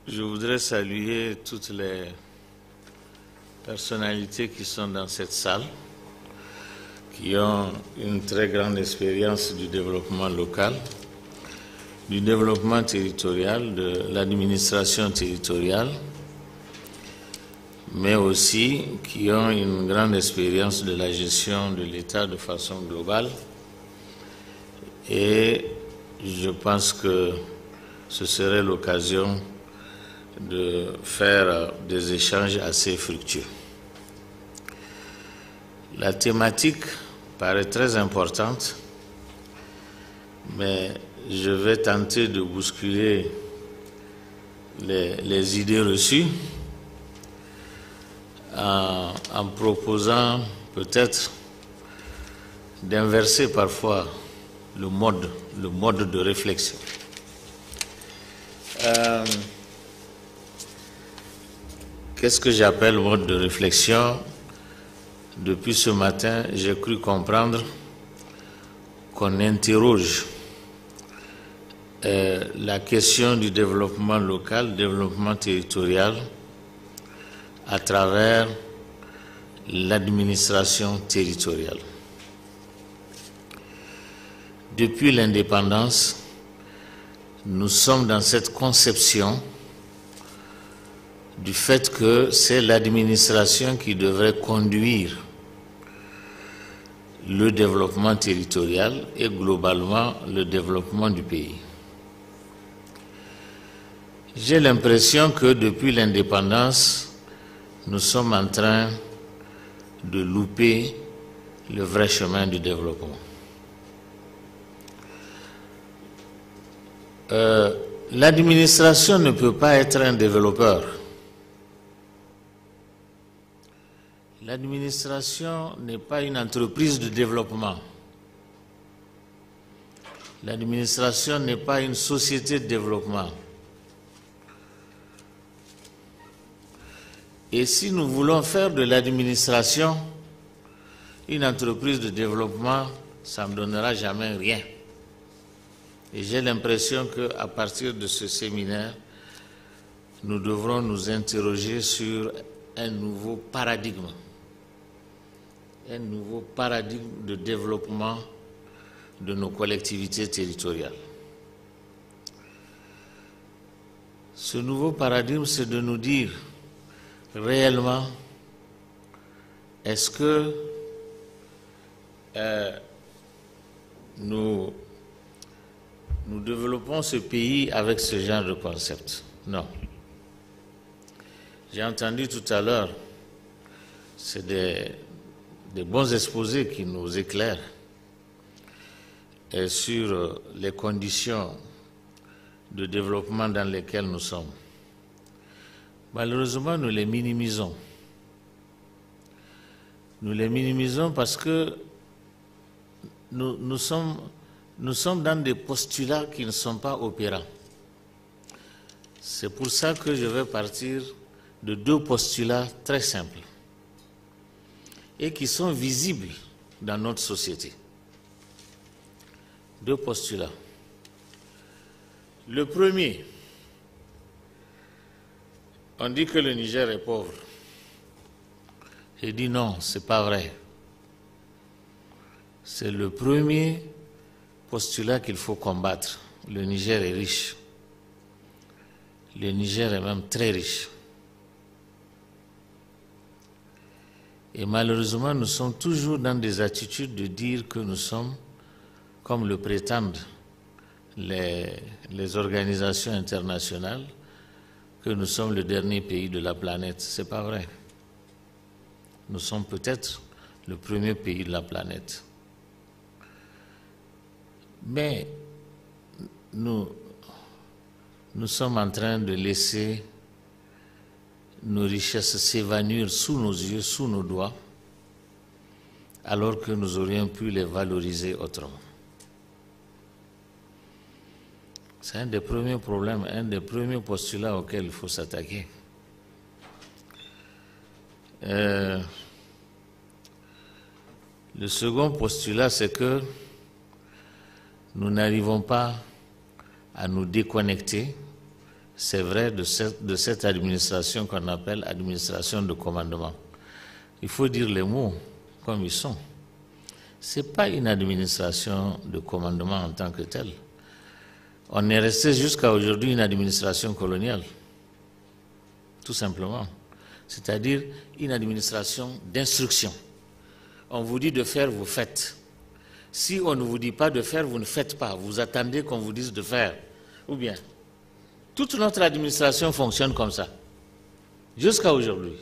Je voudrais saluer toutes les personnalités qui sont dans cette salle, qui ont une très grande expérience du développement local, du développement territorial, de l'administration territoriale, mais aussi qui ont une grande expérience de la gestion de l'État de façon globale. Et je pense que ce serait l'occasion de faire des échanges assez fructueux. La thématique paraît très importante, mais je vais tenter de bousculer les idées reçues en proposant peut-être d'inverser parfois le mode de réflexion. Qu'est-ce que j'appelle mode de réflexion? Depuis ce matin, j'ai cru comprendre qu'on interroge la question du développement local, développement territorial, à travers l'administration territoriale. Depuis l'indépendance, nous sommes dans cette conception du fait que c'est l'administration qui devrait conduire le développement territorial et globalement le développement du pays. J'ai l'impression que depuis l'indépendance, nous sommes en train de louper le vrai chemin du développement. L'administration ne peut pas être un développeur. L'administration n'est pas une entreprise de développement. L'administration n'est pas une société de développement. Et si nous voulons faire de l'administration une entreprise de développement, ça ne donnera jamais rien. Et j'ai l'impression qu'à partir de ce séminaire, nous devrons nous interroger sur un nouveau paradigme de développement de nos collectivités territoriales. Ce nouveau paradigme, c'est de nous dire réellement, est-ce que nous développons ce pays avec ce genre de concept? Non. J'ai entendu tout à l'heure, c'est des bons exposés qui nous éclairent sur les conditions de développement dans lesquelles nous sommes. Malheureusement, nous les minimisons. Nous les minimisons parce que nous sommes dans des postulats qui ne sont pas opérants. C'est pour ça que je vais partir de deux postulats très simples et qui sont visibles dans notre société. Deux postulats. Le premier, on dit que le Niger est pauvre. J'ai dit non, ce n'est pas vrai. C'est le premier postulat qu'il faut combattre. Le Niger est riche. Le Niger est même très riche. Et malheureusement, nous sommes toujours dans des attitudes de dire que nous sommes, comme le prétendent les organisations internationales, que nous sommes le dernier pays de la planète. Ce n'est pas vrai. Nous sommes peut-être le premier pays de la planète. Mais nous sommes en train de laisser nos richesses s'évanouir sous nos yeux, sous nos doigts, alors que nous aurions pu les valoriser autrement. C'est un des premiers problèmes, un des premiers postulats auxquels il faut s'attaquer. Le second postulat, c'est que nous n'arrivons pas à nous déconnecter, c'est vrai, de cette administration qu'on appelle administration de commandement. Il faut dire les mots comme ils sont. Ce n'est pas une administration de commandement en tant que telle. On est resté jusqu'à aujourd'hui une administration coloniale, tout simplement. C'est-à-dire une administration d'instruction. On vous dit de faire, vous faites. Si on ne vous dit pas de faire, vous ne faites pas. Vous attendez qu'on vous dise de faire. Ou bien, toute notre administration fonctionne comme ça, jusqu'à aujourd'hui.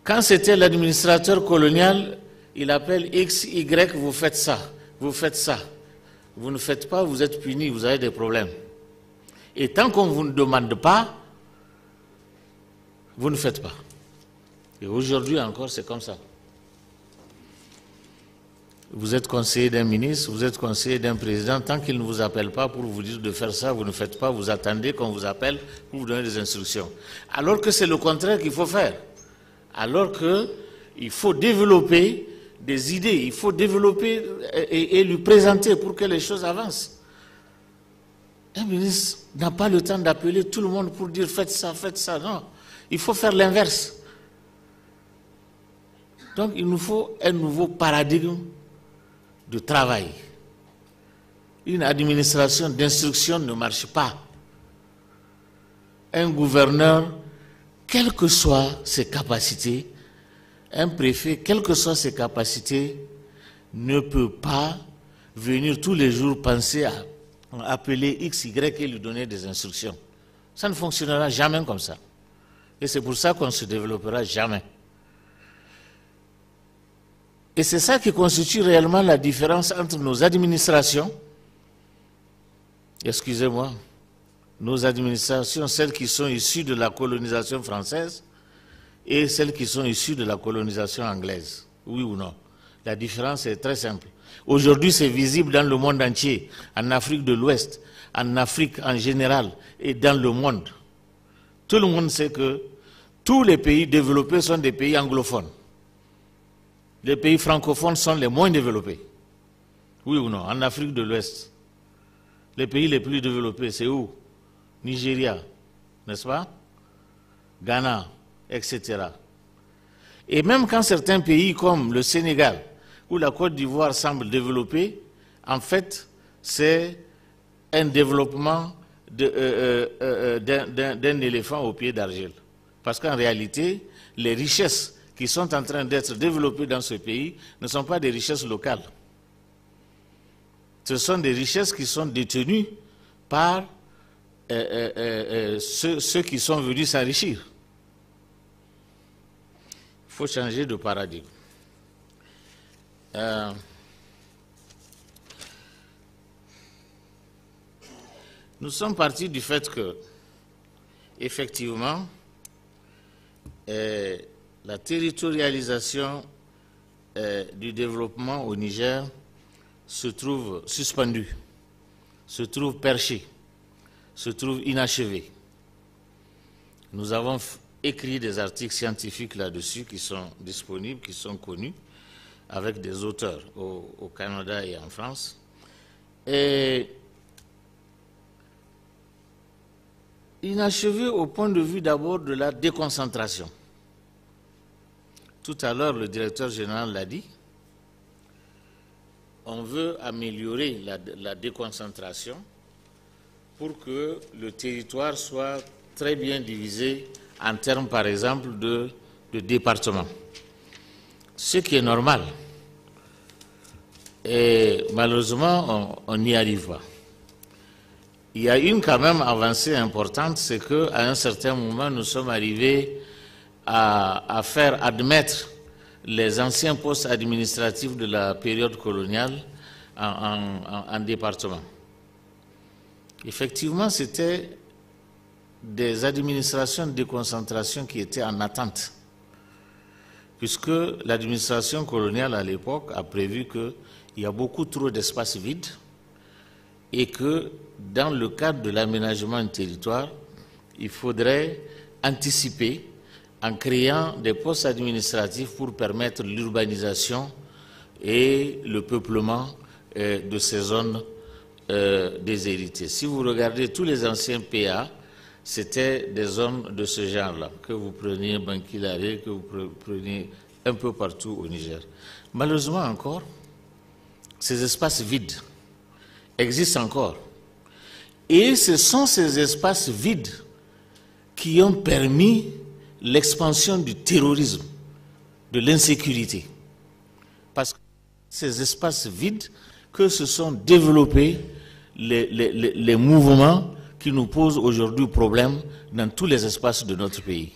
Quand c'était l'administrateur colonial, il appelle X, Y, vous faites ça, vous faites ça. Vous ne faites pas, vous êtes puni, vous avez des problèmes. Et tant qu'on ne vous demande pas, vous ne faites pas. Et aujourd'hui encore, c'est comme ça. Vous êtes conseiller d'un ministre, vous êtes conseiller d'un président, tant qu'il ne vous appelle pas pour vous dire de faire ça, vous ne faites pas, vous attendez qu'on vous appelle pour vous donner des instructions. Alors que c'est le contraire qu'il faut faire. Alors qu'il faut développer des idées, il faut développer et lui présenter pour que les choses avancent. Un ministre n'a pas le temps d'appeler tout le monde pour dire faites ça, non. Il faut faire l'inverse. Donc il nous faut un nouveau paradigme de travail. Une administration d'instruction ne marche pas. Un gouverneur, quelles que soient ses capacités, un préfet, quelles que soient ses capacités, ne peut pas venir tous les jours penser à appeler X, Y et lui donner des instructions. Ça ne fonctionnera jamais comme ça. Et c'est pour ça qu'on ne se développera jamais. Et c'est ça qui constitue réellement la différence entre nos administrations, excusez-moi, nos administrations, celles qui sont issues de la colonisation française et celles qui sont issues de la colonisation anglaise. Oui ou non? La différence est très simple. Aujourd'hui, c'est visible dans le monde entier, en Afrique de l'Ouest, en Afrique en général et dans le monde. Tout le monde sait que tous les pays développés sont des pays anglophones. Les pays francophones sont les moins développés. Oui ou non? En Afrique de l'Ouest, les pays les plus développés, c'est où? Nigeria, n'est-ce pas? Ghana, etc. Et même quand certains pays comme le Sénégal ou la Côte d'Ivoire semblent développés, en fait, c'est un développement d'un éléphant au pied d'argile. Parce qu'en réalité, les richesses qui sont en train d'être développées dans ce pays ne sont pas des richesses locales. Ce sont des richesses qui sont détenues par ceux qui sont venus s'enrichir. Il faut changer de paradigme. Nous sommes partis du fait que, effectivement, la territorialisation du développement au Niger se trouve suspendue, se trouve perchée, se trouve inachevée. Nous avons écrit des articles scientifiques là-dessus qui sont disponibles, qui sont connus, avec des auteurs au Canada et en France. Et inachevé au point de vue d'abord de la déconcentration. Tout à l'heure, le directeur général l'a dit, on veut améliorer la déconcentration pour que le territoire soit très bien divisé en termes, par exemple, de départements. Ce qui est normal. Et malheureusement, on n'y arrive pas. Il y a une quand même avancée importante, c'est qu'à un certain moment, nous sommes arrivés à faire admettre les anciens postes administratifs de la période coloniale en département. Effectivement, c'était des administrations de déconcentration qui étaient en attente, puisque l'administration coloniale à l'époque a prévu qu'il y a beaucoup trop d'espaces vides et que dans le cadre de l'aménagement du territoire, il faudrait anticiper en créant des postes administratifs pour permettre l'urbanisation et le peuplement de ces zones des héritiers. Si vous regardez tous les anciens PA, c'était des zones de ce genre-là, que vous preniez Bankilare, que vous preniez un peu partout au Niger. Malheureusement encore, ces espaces vides existent encore. Et ce sont ces espaces vides qui ont permis l'expansion du terrorisme, de l'insécurité. Parce que ces espaces vides que se sont développés les mouvements qui nous posent aujourd'hui problème dans tous les espaces de notre pays.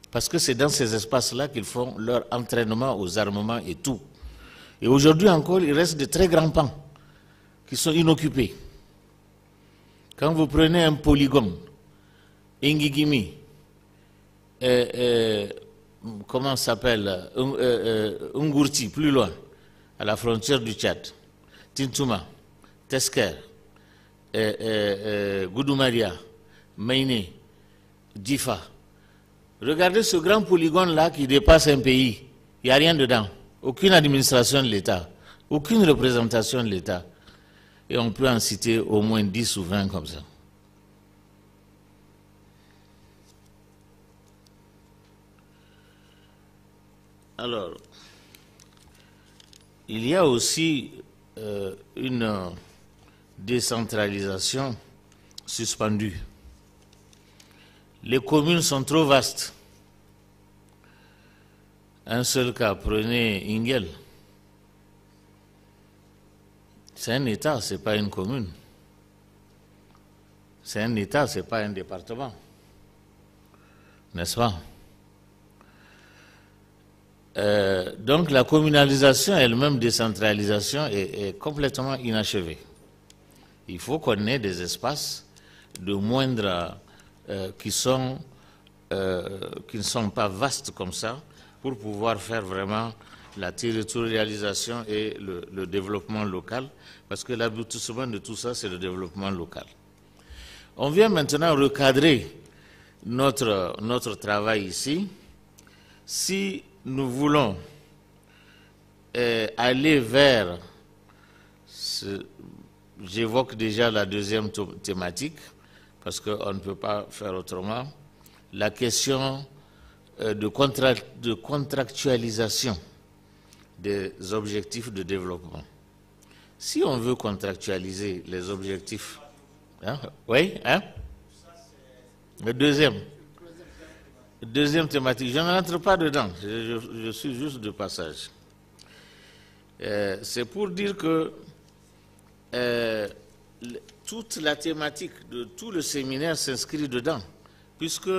Parce que c'est dans ces espaces-là qu'ils font leur entraînement aux armements et tout. Et aujourd'hui encore, il reste de très grands pans qui sont inoccupés. Quand vous prenez un polygone, Ingigimi, comment ça s'appelle, Ngurti, plus loin, à la frontière du Tchad, Tintouma, Tesker, Goudoumaria, Maïné, Difa. Regardez ce grand polygone-là qui dépasse un pays. Il n'y a rien dedans. Aucune administration de l'État, aucune représentation de l'État. Et on peut en citer au moins 10 ou 20 comme ça. Alors, il y a aussi une décentralisation suspendue. Les communes sont trop vastes. Un seul cas, prenez Ingel. C'est un État, ce n'est pas une commune. C'est un État, ce n'est pas un département. N'est-ce pas? Donc la communalisation et elle-même décentralisation est complètement inachevée. Il faut qu'on ait des espaces de moindre qui ne sont pas vastes comme ça pour pouvoir faire vraiment la territorialisation et le développement local, parce que l'aboutissement de tout ça, c'est le développement local. On vient maintenant recadrer notre travail ici. Si nous voulons aller vers, j'évoque déjà la deuxième thématique, parce qu'on ne peut pas faire autrement, la question de contractualisation des objectifs de développement. Si on veut contractualiser les objectifs, hein, oui, hein? Le deuxième thématique, je n'entre pas dedans, je suis juste de passage. C'est pour dire que toute la thématique de tout le séminaire s'inscrit dedans, puisque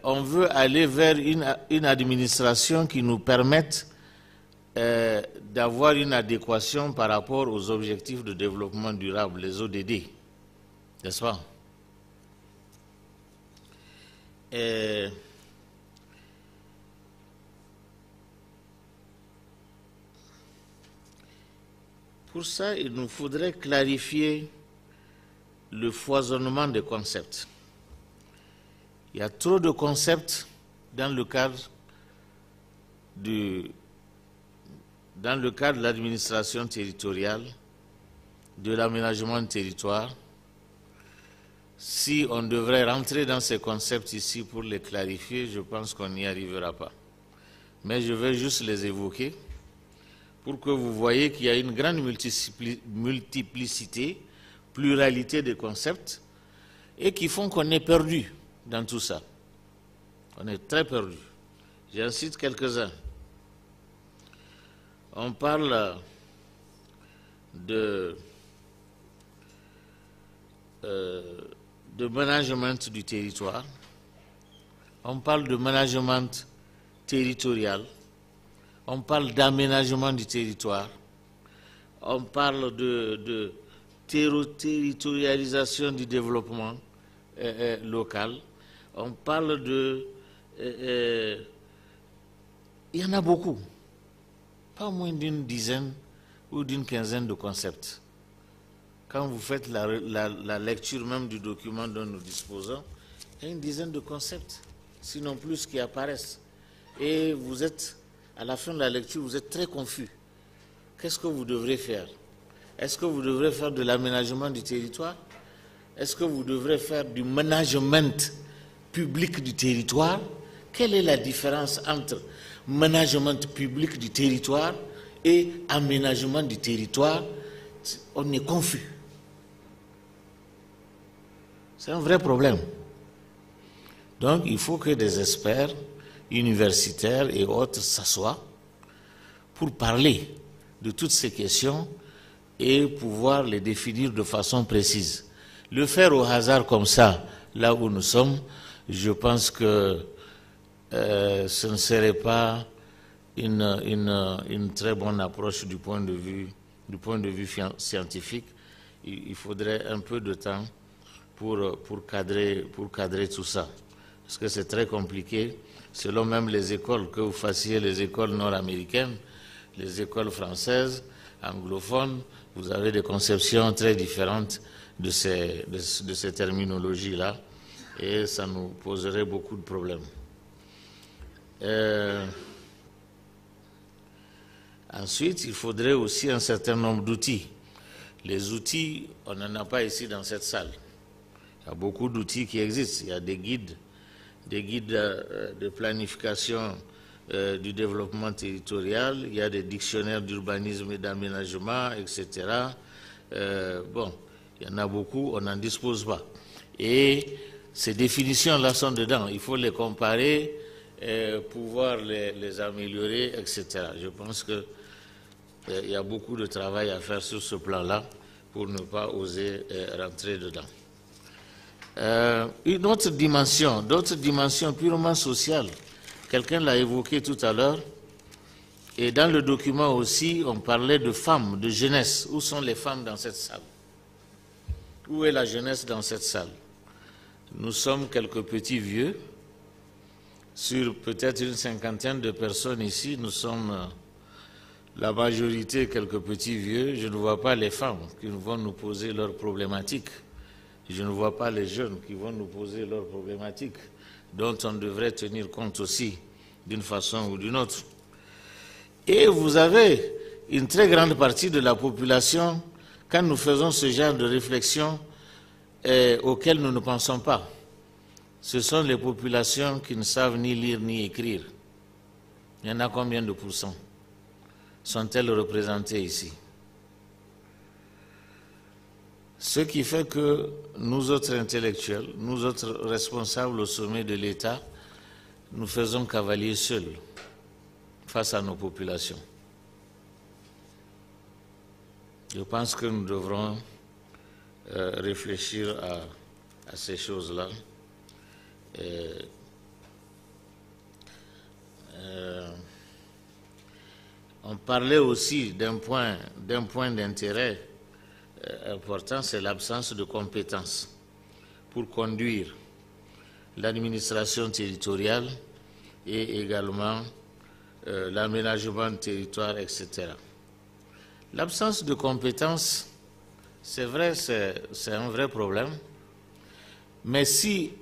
on veut aller vers une administration qui nous permette d'avoir une adéquation par rapport aux objectifs de développement durable, les ODD, n'est-ce pas? Pour ça, il nous faudrait clarifier le foisonnement des concepts. Il y a trop de concepts dans le cadre de l'administration territoriale, de l'aménagement du territoire. Si on devrait rentrer dans ces concepts ici pour les clarifier, je pense qu'on n'y arrivera pas. Mais je vais juste les évoquer pour que vous voyez qu'il y a une grande multiplicité, pluralité de concepts et qui font qu'on est perdu dans tout ça. On est très perdu. J'en cite quelques-uns. On parle de management du territoire. On parle de management territorial. On parle d'aménagement du territoire. On parle de territorialisation du développement local. On parle de... il y en a beaucoup. Pas moins d'une dizaine ou d'une quinzaine de concepts. Quand vous faites la lecture même du document dont nous disposons, il y a une dizaine de concepts, sinon plus, qui apparaissent. Et vous êtes, à la fin de la lecture, vous êtes très confus. Qu'est-ce que vous devrez faire? Est-ce que vous devrez faire de l'aménagement du territoire? Est-ce que vous devrez faire du management public du territoire? Quelle est la différence entre management public du territoire et aménagement du territoire? On est confus. C'est un vrai problème. Donc, il faut que des experts universitaires et autres s'assoient pour parler de toutes ces questions et pouvoir les définir de façon précise. Le faire au hasard comme ça, là où nous sommes, je pense que ce ne serait pas une très bonne approche du point de vue scientifique. Il faudrait un peu de temps pour cadrer tout ça. Parce que c'est très compliqué, selon même les écoles, que vous fassiez les écoles nord-américaines, les écoles françaises, anglophones, vous avez des conceptions très différentes de ces terminologies-là, et ça nous poserait beaucoup de problèmes. Ensuite, il faudrait aussi un certain nombre d'outils. Les outils, on n'en a pas ici dans cette salle. Il y a beaucoup d'outils qui existent. Il y a des guides de planification du développement territorial, il y a des dictionnaires d'urbanisme et d'aménagement, etc. Bon, il y en a beaucoup, on n'en dispose pas. Et ces définitions-là sont dedans. Il faut les comparer, pouvoir les améliorer, etc. Je pense qu'il y a beaucoup de travail à faire sur ce plan-là pour ne pas oser rentrer dedans. Une autre dimension, d'autres dimensions purement sociales, quelqu'un l'a évoqué tout à l'heure, et dans le document aussi, on parlait de femmes, de jeunesse. Où sont les femmes dans cette salle? Où est la jeunesse dans cette salle? Nous sommes quelques petits vieux, sur peut-être une cinquantaine de personnes ici, nous sommes la majorité quelques petits vieux. Je ne vois pas les femmes qui vont nous poser leurs problématiques. Je ne vois pas les jeunes qui vont nous poser leurs problématiques, dont on devrait tenir compte aussi, d'une façon ou d'une autre. Et vous avez une très grande partie de la population, quand nous faisons ce genre de réflexion, auxquelles nous ne pensons pas. Ce sont les populations qui ne savent ni lire ni écrire. Il y en a combien de pourcents sont-elles représentées ici? Ce qui fait que nous autres intellectuels, nous autres responsables au sommet de l'État, nous faisons cavalier seuls face à nos populations. Je pense que nous devrons réfléchir à ces choses-là. On parlait aussi d'un point d'intérêt important, c'est l'absence de compétences pour conduire l'administration territoriale et également l'aménagement du territoire, etc. L'absence de compétences, c'est vrai, c'est un vrai problème, mais si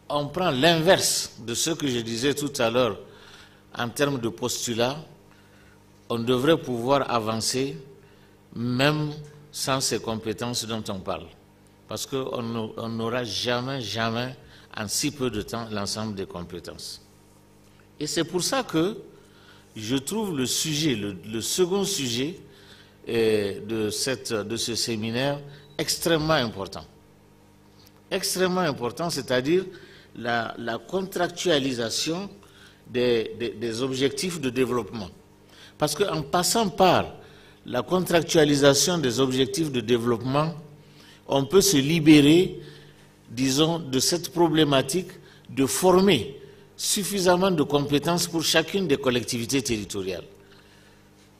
on prend l'inverse de ce que je disais tout à l'heure en termes de postulat, on devrait pouvoir avancer même sans ces compétences dont on parle. Parce qu'on n'aura jamais, en si peu de temps, l'ensemble des compétences. Et c'est pour ça que je trouve le sujet, le second sujet de ce séminaire extrêmement important. Extrêmement important, c'est-à-dire la contractualisation des objectifs de développement. Parce qu'en passant par la contractualisation des objectifs de développement, on peut se libérer, disons, de cette problématique de former suffisamment de compétences pour chacune des collectivités territoriales.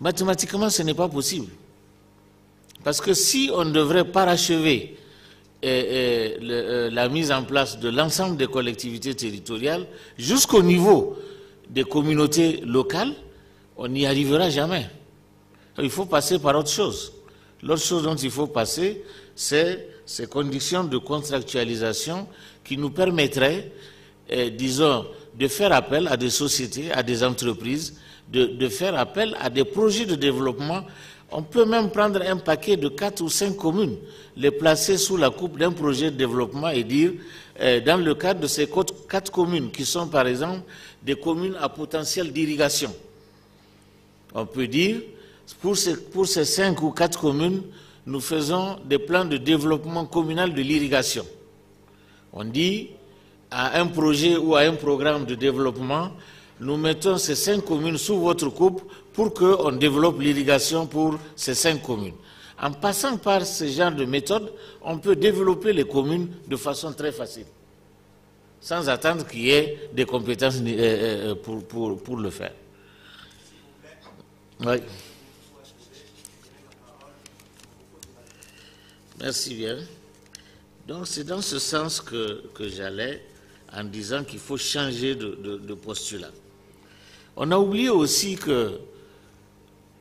Mathématiquement, ce n'est pas possible. Parce que si on devrait parachever la mise en place de l'ensemble des collectivités territoriales jusqu'au niveau des communautés locales, on n'y arrivera jamais. Il faut passer par autre chose. L'autre chose dont il faut passer, c'est ces conditions de contractualisation qui nous permettraient, disons, de faire appel à des sociétés, à des entreprises, de faire appel à des projets de développement On peut même prendre un paquet de 4 ou 5 communes, les placer sous la coupe d'un projet de développement et dire, dans le cadre de ces 4 communes, qui sont par exemple des communes à potentiel d'irrigation, on peut dire, pour ces 5 ou 4 communes, nous faisons des plans de développement communal de l'irrigation. On dit à un projet ou à un programme de développement, nous mettons ces 5 communes sous votre coupe pour qu'on développe l'irrigation pour ces 5 communes. En passant par ce genre de méthode, on peut développer les communes de façon très facile, sans attendre qu'il y ait des compétences pour le faire. Oui. Merci bien. Donc c'est dans ce sens que j'allais, en disant qu'il faut changer de postulat. On a oublié aussi que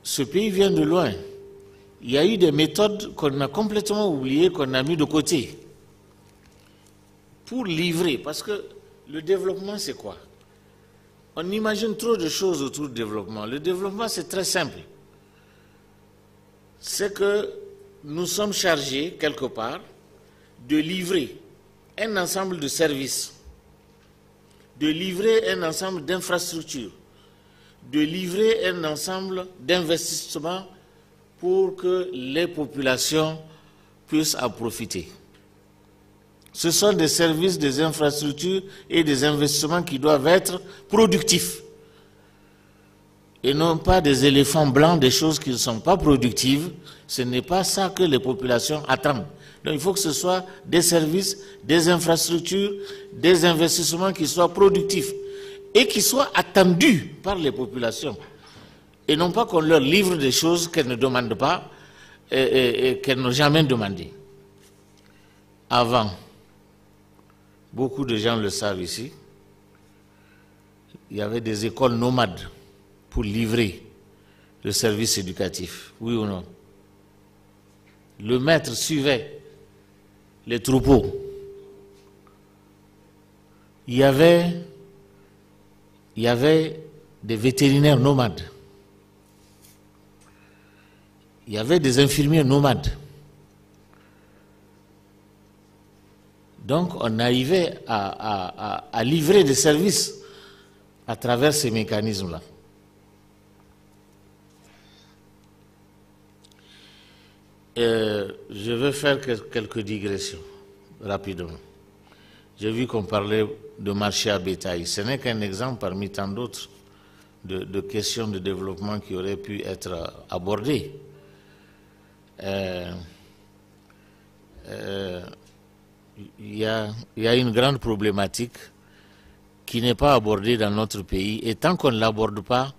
ce pays vient de loin. Il y a eu des méthodes qu'on a complètement oubliées, qu'on a mis de côté. Pour livrer, parce que le développement c'est quoi? On imagine trop de choses autour du développement. Le développement c'est très simple. C'est que nous sommes chargés, quelque part, de livrer un ensemble de services, de livrer un ensemble d'infrastructures, de livrer un ensemble d'investissements pour que les populations puissent en profiter. Ce sont des services, des infrastructures et des investissements qui doivent être productifs et non pas des éléphants blancs, des choses qui ne sont pas productives. Ce n'est pas ça que les populations attendent. Donc il faut que ce soit des services, des infrastructures, des investissements qui soient productifs et qui soient attendus par les populations. Et non pas qu'on leur livre des choses qu'elles ne demandent pas et qu'elles n'ont jamais demandées. Avant, beaucoup de gens le savent ici, il y avait des écoles nomades pour livrer le service éducatif, oui ou non? Le maître suivait les troupeaux. Il y avait des vétérinaires nomades. Il y avait des infirmiers nomades. Donc on arrivait à livrer des services à travers ces mécanismes-là. Je vais faire quelques digressions, rapidement. J'ai vu qu'on parlait de marché à bétail. Ce n'est qu'un exemple parmi tant d'autres de questions de développement qui auraient pu être abordées. Il y a une grande problématique qui n'est pas abordée dans notre pays, et tant qu'on ne l'aborde pas,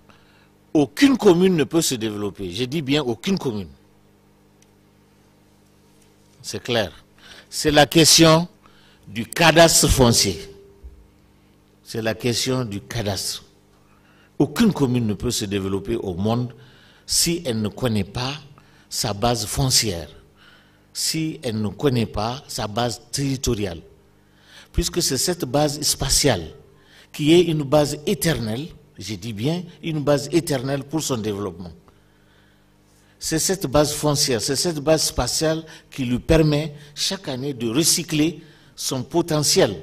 aucune commune ne peut se développer. Je dis bien aucune commune. C'est clair. C'est la question du cadastre foncier. C'est la question du cadastre. Aucune commune ne peut se développer au monde si elle ne connaît pas sa base foncière, si elle ne connaît pas sa base territoriale. Puisque c'est cette base spatiale qui est une base éternelle, je dis bien une base éternelle pour son développement. C'est cette base foncière, c'est cette base spatiale qui lui permet chaque année de recycler son potentiel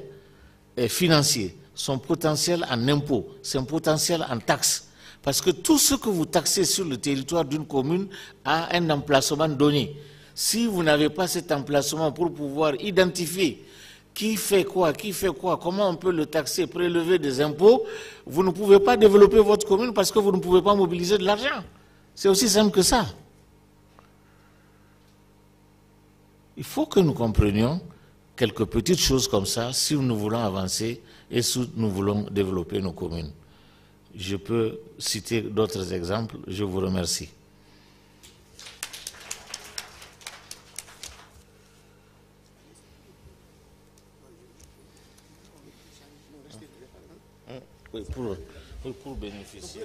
financier, son potentiel en impôts, son potentiel en taxes. Parce que tout ce que vous taxez sur le territoire d'une commune a un emplacement donné. Si vous n'avez pas cet emplacement pour pouvoir identifier qui fait quoi, comment on peut le taxer, prélever des impôts, vous ne pouvez pas développer votre commune parce que vous ne pouvez pas mobiliser de l'argent. C'est aussi simple que ça. Il faut que nous comprenions quelques petites choses comme ça si nous voulons avancer et si nous voulons développer nos communes. Je peux citer d'autres exemples. Je vous remercie. Oui, pour bénéficier.